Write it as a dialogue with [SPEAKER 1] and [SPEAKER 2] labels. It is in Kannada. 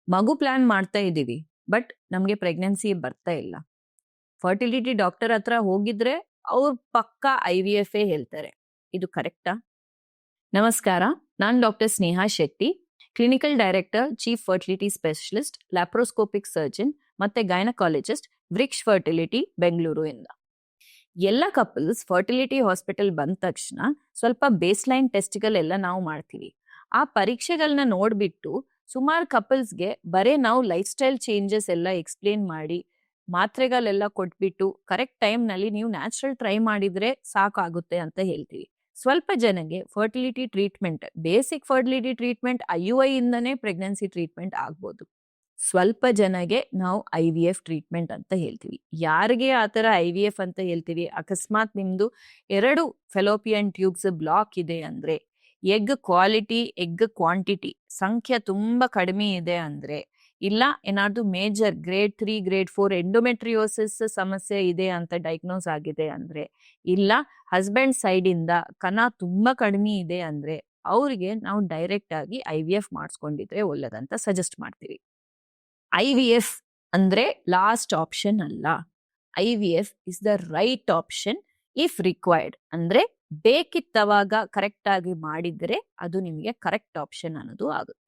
[SPEAKER 1] ಮಗು ಪ್ಲಾನ್ ಮಾಡ್ತಾ ಇದ್ದೀವಿ, ಬಟ್ ನಮ್ಗೆ ಪ್ರೆಗ್ನೆನ್ಸಿ ಬರ್ತಾ ಇಲ್ಲ. ಫರ್ಟಿಲಿಟಿ ಡಾಕ್ಟರ್ ಹತ್ರ ಹೋಗಿದ್ರೆ ಅವ್ರು ಪಕ್ಕಾ IVF ಹೇಳ್ತಾರೆ. ಇದು ಕರೆಕ್ಟಾ? ನಮಸ್ಕಾರ, ನಾನು doctor Sneha Shetty, clinical director, chief fertility specialist, laparoscopic surgeon ಮತ್ತೆ ಗೈನಕಾಲಜಿಸ್ಟ್, ವ್ರಿಕ್ಷ್ ಫರ್ಟಿಲಿಟಿ ಬೆಂಗಳೂರು ಇಂದ. ಎಲ್ಲ ಕಪಲ್ಸ್ ಫರ್ಟಿಲಿಟಿ ಹಾಸ್ಪಿಟಲ್ ಬಂದ ತಕ್ಷಣ ಸ್ವಲ್ಪ ಬೇಸ್ಲೈನ್ ಟೆಸ್ಟ್ಗಳೆಲ್ಲ ನಾವು ಮಾಡ್ತೀವಿ. ಆ ಪರೀಕ್ಷೆಗಳನ್ನ ನೋಡ್ಬಿಟ್ಟು ಸುಮಾರು ಕಪಲ್ಸ್ಗೆ ಬರೇ ನಾವು ಲೈಫ್ ಸ್ಟೈಲ್ ಚೇಂಜಸ್ ಎಲ್ಲ ಎಕ್ಸ್ಪ್ಲೇನ್ ಮಾಡಿ ಮಾತ್ರೆಗಳೆಲ್ಲ ಕೊಟ್ಬಿಟ್ಟು ಕರೆಕ್ಟ್ ಟೈಮ್ನಲ್ಲಿ ನೀವು ನ್ಯಾಚುರಲ್ ಟ್ರೈ ಮಾಡಿದ್ರೆ ಸಾಕಾಗುತ್ತೆ ಅಂತ ಹೇಳ್ತೀವಿ. ಸ್ವಲ್ಪ ಜನಗೆ fertility treatment, basic fertility treatment IUI ಇಂದನೇ ಪ್ರೆಗ್ನೆನ್ಸಿ ಟ್ರೀಟ್ಮೆಂಟ್ ಆಗ್ಬೋದು. ಸ್ವಲ್ಪ ಜನಗೆ ನಾವು IVF ಟ್ರೀಟ್ಮೆಂಟ್ ಅಂತ ಹೇಳ್ತೀವಿ. ಯಾರಿಗೆ ಆತರ IVF ಅಂತ ಹೇಳ್ತೀವಿ, ಅಕಸ್ಮಾತ್ ನಿಮ್ದು 2 ಫೆಲೋಪಿಯನ್ ಟ್ಯೂಬ್ಸ್ ಬ್ಲಾಕ್ ಇದೆ ಅಂದ್ರೆ, ಎಗ್ ಕ್ವಾಲಿಟಿ, ಎಗ್ ಕ್ವಾಂಟಿಟಿ ಸಂಖ್ಯೆ ತುಂಬಾ ಕಡಿಮೆ ಇದೆ ಅಂದ್ರೆ, ಇಲ್ಲ ಏನಾದ್ರು ಮೇಜರ್ ಗ್ರೇಡ್ 3, ಗ್ರೇಡ್ 4 ಎಂಡೋಮೆಟ್ರಿಯೋಸಿಸ್ ಸಮಸ್ಯೆ ಇದೆ ಅಂತ ಡಯಾಗ್ನೋಸ್ ಆಗಿದೆ ಅಂದ್ರೆ, ಇಲ್ಲ ಹಸ್ಬೆಂಡ್ ಸೈಡ್ ಇಂದ ಕಣ ತುಂಬಾ ಕಡಿಮೆ ಇದೆ ಅಂದ್ರೆ, ಅವ್ರಿಗೆ ನಾವು ಡೈರೆಕ್ಟ್ ಆಗಿ IVF ಮಾಡಿಸ್ಕೊಂಡಿದ್ರೆ ಒಳ್ಳೇದಂತ ಸಜೆಸ್ಟ್ ಮಾಡ್ತೀವಿ. IVF ಅಂದ್ರೆ ಲಾಸ್ಟ್ ಆಪ್ಷನ್ ಅಲ್ಲ. IVF is the right option if required. ಅಂದ್ರೆ ಬೇಕಿತ್ತವಾಗ ಕರೆಕ್ಟ್ ಆಗಿ ಮಾಡಿದ್ರೆ ಅದು ನಿಮಗೆ ಕರೆಕ್ಟ್ ಆಪ್ಷನ್ ಅನ್ನೋದು ಆಗುತ್ತೆ.